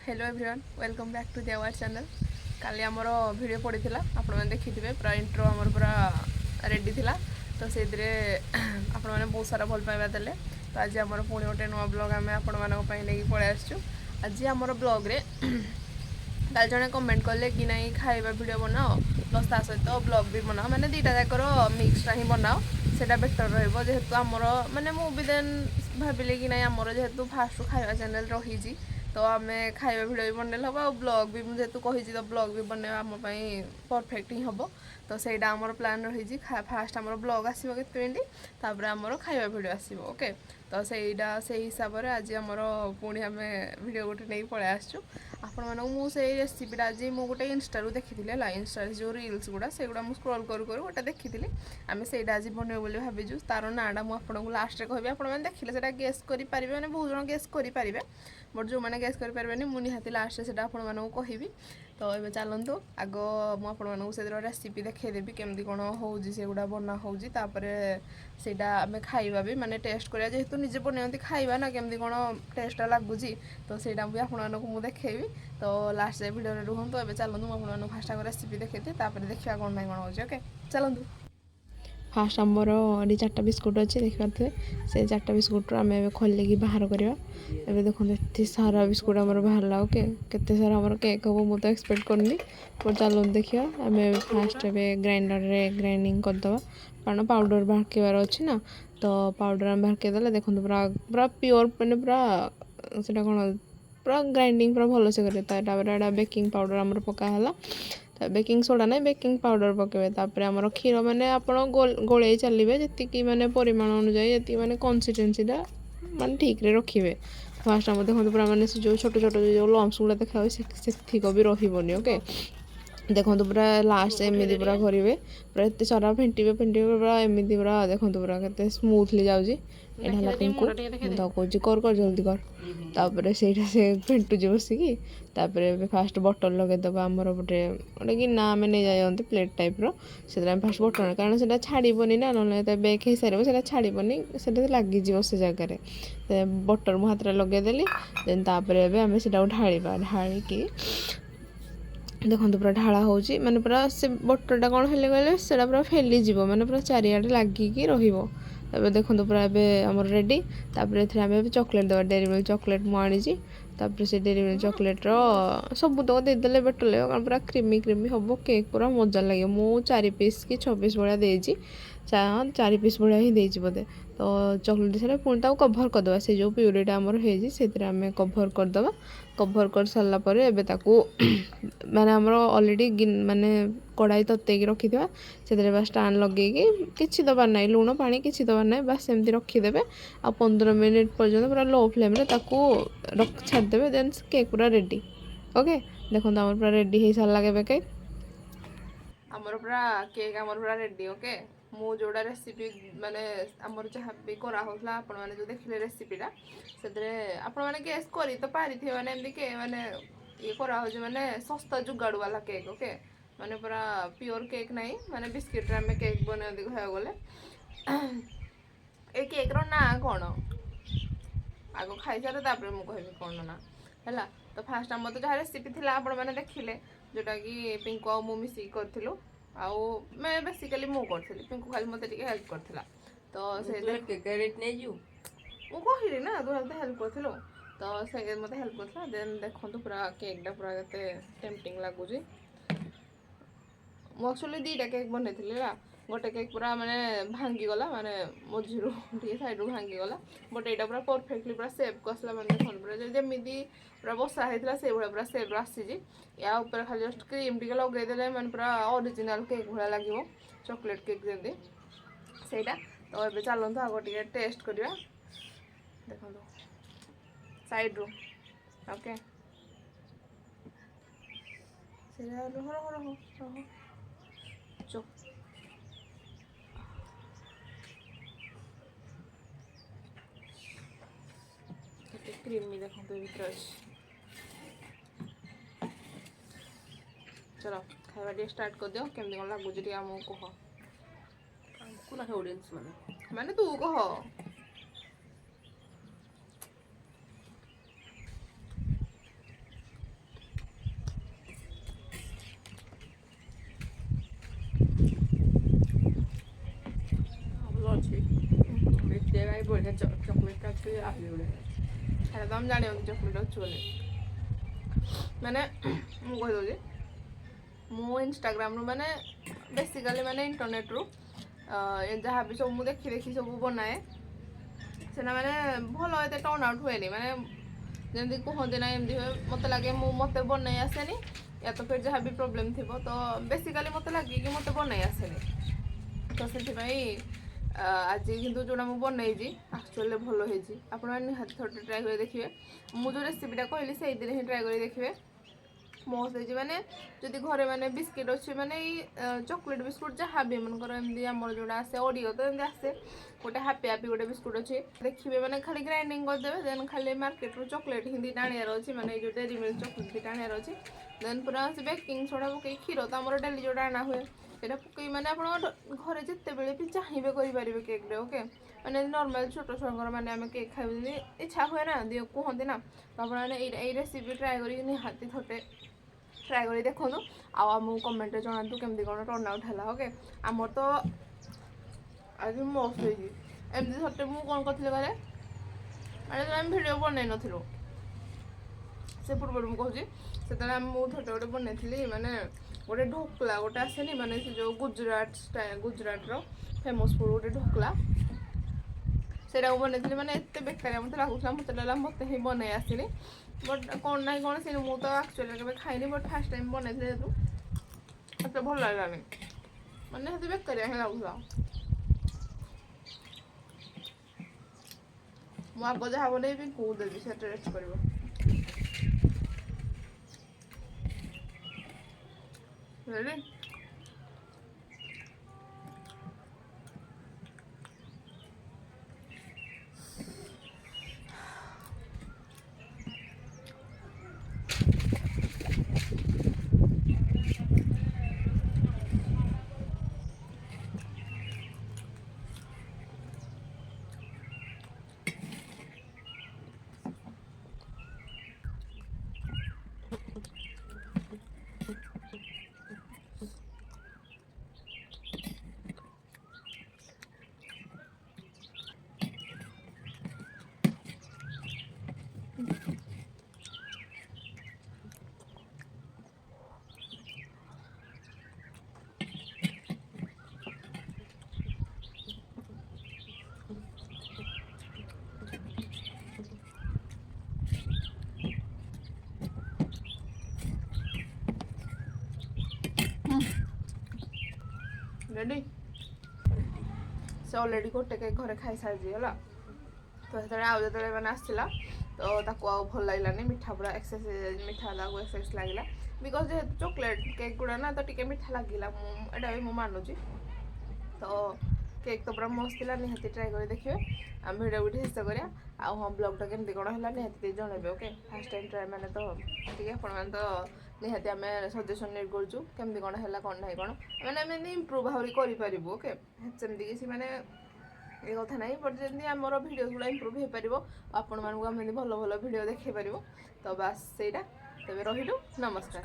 Hello everyone welcome back to our channel. काली आमर video पड़ीला आपण मैंने देखिथे पूरा इंट्रो आमर पूरा रेडी थिला तो से आपण मैंने बहुत सारा भल पाइबा देले। तो आज आमर पुणी गोटे नुआ ब्लॉग आम आपण नहीं पलि आसचु। आज आमर ब्लॉग रे काल जड़े कमेंट कले कि नहीं खाइबा वीडियो बनाओ प्लस ता सहित ब्लॉग भी बनाओ माने दीटा जाकर मिक्सटा ही बनाओ सेटा बेटर रहिबो। जेहेतु आमर माने मु भी देन भाविले कि नहीं आमर जेहेतु फास्ट खाइबा चैनल रही तो आम खाଇବା भिडियो भी बनने हम आ ब्लॉग भी जेहेतु कही तो ब्लॉग भी बनने आम परफेक्ट ही हम। तो सहीटा आमर प्लान रही फास्ट आमर ब्लॉग आसो के मिनट आमर खाଇବା भिडियो आसो ओके। तो सहीटा से हिसाब से आज आमर पुणी आम भिडियो गोटे नहीं पलि आसचु आपण मानक मुझे रेसीपीटा आज मुझे गोटे इंस्टारू देखी इंस्टा जो रिल्स गुड़ा से गुड़ा स्क्रॉल करू करू गोटे देखी आम से आज बनबे बोली भाविजु। तार नाटा मुझे लास्ट में कहबी आपण देखिले से गेस करेंगे मैंने बहुत जन गेस करेंगे बट जो मैंने गेस करें मुझे निहाती लास्ट से आपको कहबी। तो ये चलतु आग मुझे से रेसीपी देखदेवी केमती कौन होगा बना होटा आम खाइबा भी माने टेस्ट करा जेहेतु निजे बनाते खाइबा ना केमती कौन टेस्ट लगुच तो सहीटा भी आपको देखेबी। तो लास्ट भिडियो रुहतु ए चलतु मुझे फास्ट आगे रेसीपी देखते देखा कौन ना कौन हो ओके चलतु। फास्ट आमर ये 4टा बिस्कुट अच्छे देखिए से 4टा बिस्कुट आम खोलिकी बाहर करवा। एवं देखो ये सारा बिस्कुट आमर बाहर ओके केते सारा आमर केक हम मुझे एक्सपेक्ट करनी पर चलो देखिए आम फास्ट एवं ग्राइंडर रे ग्राइंडिंग करदे कारण पाउडर बाहर अच्छी ना। तो पाउडर आम बाहर देले देखो पूरा पूरा प्योर मैंने पूरा से कौन पूरा ग्राइंडिंग पूरा भल से करें। बेकिंग पाउडर आमर पकाला बेकिंग सोडा ना बेकिंग पाउडर पकेबे तापर आमर क्षीर मैंने आप गोले चलिए जी मैंने परिमाण अनुजाई जी मैंने कन्सिस्टेन्सीटा माने ठीक रे रखिए। फास्ट आम देखो पूरा मैंने जो छोट छोट जो लम्स गुला देखा से भी रही ओके। देखो पूरा लास्ट एमती पूरा करेंगे पूरा एत सारा फेंटे फेंटे पूरा एमती पूरा देखो पूरा के स्मूथली जाऊँगी एटा पिंकू तो कौन कर जल्दी कर तापर से फेंटुची बसिकी तापर फास्ट बटन लगेदेव आमर गोटे गोटे गिना आम नहीं जाते प्लेट टाइप से फास्ट बटन कारण से छाड़बनी ना ना बेक हो सारे से छाड़बनी से लगे से जगार बटर मो हाथ लगेदेली देन तापर आम से ढाड़ा ढाड़ी देखो पूरा ढाला हो माने पूरा से बटरटा कौन है कहले से पूरा फेलीज माने पूरा चारिआडे लगिकी रही। देखो पूरा एम रेडी तापर आम चॉकलेट देवा डेरी मिल्क चॉकलेट मुझे तापर से डेरी मिल्क चॉकलेट सब तक देदेले बेटर लगे कारण पूरा क्रीमी क्रीमी हम केक पूरा मजा लगे। मु 4 पीस कि 6 पीस भाया देजी 4 पीस भाया ही देजी बोधे। तो चॉकलेट सारे पुणी कभर करदे से जो प्यूरीटा आमर होमें कभर करदे कभर कर सारा पर एबे ताकू माने आमर ऑलरेडी माने कड़ाई ततेक रखी से स्टाण लगे कि दबार ना लुण पानी कि दबार ना बस सेमती रखीदे आ 15 मिनिट पर्यंत पूरा लो फ्लेम छाड़देवे देन केक पूरा रेडी ओके। देखो आमर पूरा रेडी हो सारा केबे केक आमर पूरा केक आमर पूरा रेडी ओके। मु जोड़ा रेसिपी माने आमर जहाँ भी कराला आपण मैंने जो देखिले रेसिपीटा से आपण मैंने गेस करी तो पारि माने एमती के माने ये करा माने सस्ता जुगाड़ू वाला केक ओके माने पूरा प्योर केक नहीं माने बिस्किट आम केक बना कह गले ए केक रो ना कौन आग खाई सारे तापर मुझे कहबी कौन ना है। तो फास्ट आम तो जहाँ रेसिपी थी आपण मैंने देखिले जोटा कि पिंकू आ मिसिक करूँ आउ मैं बेसिकली मु करी पिंकू खाली मत हेल्प करथिला। तो से कहली ना तू हेल्प करूँ तो से मत हेल्प करथिला देन देखो पूरा केकटा पूरा के टेम्पटिंग लगुच। मु एक्चुअली 2टा केक बनई गोटे केक पूरा माने भांगीगला माने मझी साइड भांगीगला बट यहाँ पूरा परफेक्टली पूरा सेप कसला मैंने देखो पूरा जमी पूरा बसा होता से भाया पूरा सेप आसी या ऊपर खाली जस्ट क्रीम टी लगेदे मैंने पूरा ओरिजिनल केक भाया लगे चॉकलेट केक जमी सेटा। तो ये चलते आग टे टेस्ट करवा देखो साइड रू ओके रह रह रह रह चो क्रीमी देखो भर चलो खाଇବା ଟିକେ स्टार्ट कर दियो केमती कौन लगुच आमको कह ऑडियंस माने तू कह ବଢ଼ିଆ ଚକୋଲେଟ୍ଟା ଅଛି ଆହୁରି ବଢ଼ିଆ ସେଇଟା ତ ଆମେ ଜାଣିବନି ଚକୋଲେଟ୍ ଅଛି ବୋଲି ମାନେ ମୁଁ କହିଦେଉଛି ମୁଁ ଇନଷ୍ଟାଗ୍ରାମରୁ ମାନେ ବେସିକାଲି ମାନେ ଇଣ୍ଟରନେଟ୍ରୁ ଯାହା ବି ସବୁ ମୁଁ ଦେଖି ସବୁ ବନାଏ ସେଟା ମାନେ ଭଲ ଏତେ ଟର୍ନ ଆଉଟ୍ ହୁଏନି ମାନେ ଯେମିତି କୁହନ୍ତି ନା ଏମିତି ହୁଏ ମୋତେ ଲାଗେ ମୋତେ ବନେଇ ଆସେନି ୟା ତ ଫେର୍ ଯାହା ବି ପ୍ରୋବ୍ଲେମ୍ ଥିବ ତ ବେସିକାଲି ମୋତେ ଲାଗେ କି ମୋତେ ବନେଇ ଆସେନି ତ ସେଥିପାଇଁ ଆଜି କିନ୍ତୁ ଯେଉଁଟା ମୁଁ ବନେଇଛି ଆକ୍ଚୁଆଲି ଭଲ ହେଇଛି ଆପଣମାନେ ନିହାତି ଥରେ ଟ୍ରାଏ କରି ଦେଖିବେ ମୁଁ ଯେଉଁ ରେସିପିଟା କହିଲି ସେଇଦିନ ହିଁ ଟ୍ରାଏ କରି ଦେଖିବେ ମସ୍ତ ହେଇଛି ମାନେ ଯଦି ଘରେ ମାନେ ବିସ୍କିଟ୍ ଅଛି ମାନେ ଏଇ ଚକୋଲେଟ୍ ବିସ୍କୁଟ୍ ଯାହା ବି ଏମାନଙ୍କର ଏମିତି ଆମର ଯେଉଁଟା ଆସେ ଅଡ଼ିଓ ତ ଏମିତି ଆସେ ଗୋଟେ ହାପି ଗୋଟେ ବିସ୍କୁଟ୍ ଅଛି ଦେଖିବେ ମାନେ ଖାଲି ଗ୍ରାଇଣ୍ଡିଙ୍ଗ କରିଦେବେ ଦେନ୍ ଖାଲି ମାର୍କେଟରୁ ଚକୋଲେଟ୍ ହିଁ ଦୁଇଟା ଆଣିବାର ଅଛି ମାନେ ଏଇ ଯେଉଁ ଡେରି ମିଲ୍କ ଚକୋଲେଟ୍ ଦୁଇଟା ଆଣିବାର ଅଛି ଦେନ୍ ପୁରା ସେ ବେକିଂ ସୋଡ଼ା ପକେଇ କ୍ଷୀର ତ ଆମର ଡେଲି ଯେଉଁଟା ଆଣା ହୁଏ ସେଇଟା ପକେଇ ମାନେ ଆପଣ ଘରେ ଯେତେବେଳେ ବି ଚାହିଁବେ କରିପାରିବେ କେକ୍ରେ ଓକେ ମାନେ ନର୍ମାଲ ଛୋଟ ଛୁଆଙ୍କର ମାନେ ଆମେ କେକ୍ ଖାଇବୁ ଯେମିତି ଇଚ୍ଛା ହୁଏ ନା ଦିଅ କୁହନ୍ତି ନା ତ ଆପଣମାନେ ଏଇ ରେସିପି ଟ୍ରାଏ କରିକି ନିହାତି ଥରେ ଟ୍ରାଏ କରି ଦେଖନ୍ତୁ ଆଉ ଆମକୁ କମେଣ୍ଟରେ ଜଣାନ୍ତୁ କେମିତି କ'ଣ ଟର୍ନ ଆଉଟ୍ ହେଲା ଓକେ ଆମର ତ ଆଜି ମସ୍ତ ହେଇଛି ଏମିତି ଥରେ ମୁଁ କ'ଣ କରିଥିଲି ଘରେ ମାନେ ଆମେ ଭିଡ଼ିଓ ବନେଇ ନଥିଲୁ ସେ ପୂର୍ବରୁ ମୁଁ କହୁଛି ସେତେବେଳେ ମୁଁ ଥରେ ଗୋଟେ ବନେଇଥିଲି ମାନେ ଗୋଟେ ଢୋକଲା ଗୋଟେ ଆସେନି ମାନେ ସେ ଯେଉଁ ଗୁଜୁରାଟର ଫେମସ୍ ଫୁଡ଼୍ ଗୋଟେ ଢୋକଲା ସେଇଟାକୁ ବନେଇଥିଲି ମାନେ ଏତେ ବେକାରିଆ ମୋତେ ଲାଗୁଥିଲା ମୋତେ ଲାଗିଲା ମୋତେ ହିଁ ବନେଇ ଆସିନି ବଟ୍ କ'ଣ ନାହିଁ କ'ଣ ସେ ମୁଁ ତ ଆକ୍ଚୁଆଲି କେବେ ଖାଇନି ବଟ୍ ଫାର୍ଷ୍ଟ ଟାଇମ୍ ବନେଇଥିଲି ଯେହେତୁ ଏତେ ଭଲ ଲାଗିଲାନି ମାନେ ସେତେ ବେକାରିଆ ହିଁ ଲାଗୁଥିଲା ମୁଁ ଆଗ ଯାହା ବନେଇବି କୋଉ ଦେବି ସେ ଟେଷ୍ଟ କରିବ ରେଡ଼ି ରେଡ଼ି ସେ ଅଲରେଡ଼ି ଗୋଟେ କେକ୍ ଘରେ ଖାଇସାରିଛି ହେଲା ତ ସେତେବେଳେ ଆଉ ଯେତେବେଳେ ମାନେ ଆସିଥିଲା ତ ତାକୁ ଆଉ ଭଲ ଲାଗିଲାନି ମିଠା ପୁରା ଏକ୍ସେସ୍ ମିଠା ତାକୁ ଏକ୍ସେସ୍ ଲାଗିଲା ବିକଜ ଯେହେତୁ ଚକୋଲେଟ୍ କେକ୍ ଗୁଡ଼ା ନା ତ ଟିକେ ମିଠା ଲାଗିଲା ମୁଁ ଏଇଟା ବି ମୁଁ ମାନୁଛି ତ କେକ୍ ତ ପୁରା ମସ୍ତ ଥିଲା ନିହାତି ଟ୍ରାଏ କରି ଦେଖିବେ ଆମେ ଭିଡ଼ିଓ ବି ଶେଷ କରିବା ଆଉ ହଁ ବ୍ଲଗ୍ଟା କେମିତି କ'ଣ ହେଲା ନିହାତି ଟିକେ ଜଣାଇବେ ଓକେ ଫାର୍ଷ୍ଟ ଟାଇମ୍ ଟ୍ରାଏ ମାନେ ତ ଟିକେ ଆପଣମାନେ ତ ନିହାତି ଆମେ ସଜେସନ୍ ନିଡ୍ କରୁଛୁ କେମିତି କ'ଣ ହେଲା କ'ଣ ନାହିଁ କ'ଣ ମାନେ ଆମେ ଏମିତି ଇମ୍ପ୍ରୁଭ୍ ଆହୁରି କରିପାରିବୁ ଓକେ ସେମିତି କିଛି ମାନେ ଏ କଥା ନାହିଁ ବଟ୍ ଯେମିତି ଆମର ଭିଡ଼ିଓ ଗୁଡ଼ା ଇମ୍ପ୍ରୁଭ୍ ହେଇପାରିବ ଆପଣମାନଙ୍କୁ ଆମେ ଏମିତି ଭଲ ଭିଡ଼ିଓ ଦେଖାଇ ପାରିବୁ ତ ବାସ୍ ସେଇଟା ତେବେ ରହିଲୁ ନମସ୍କାର।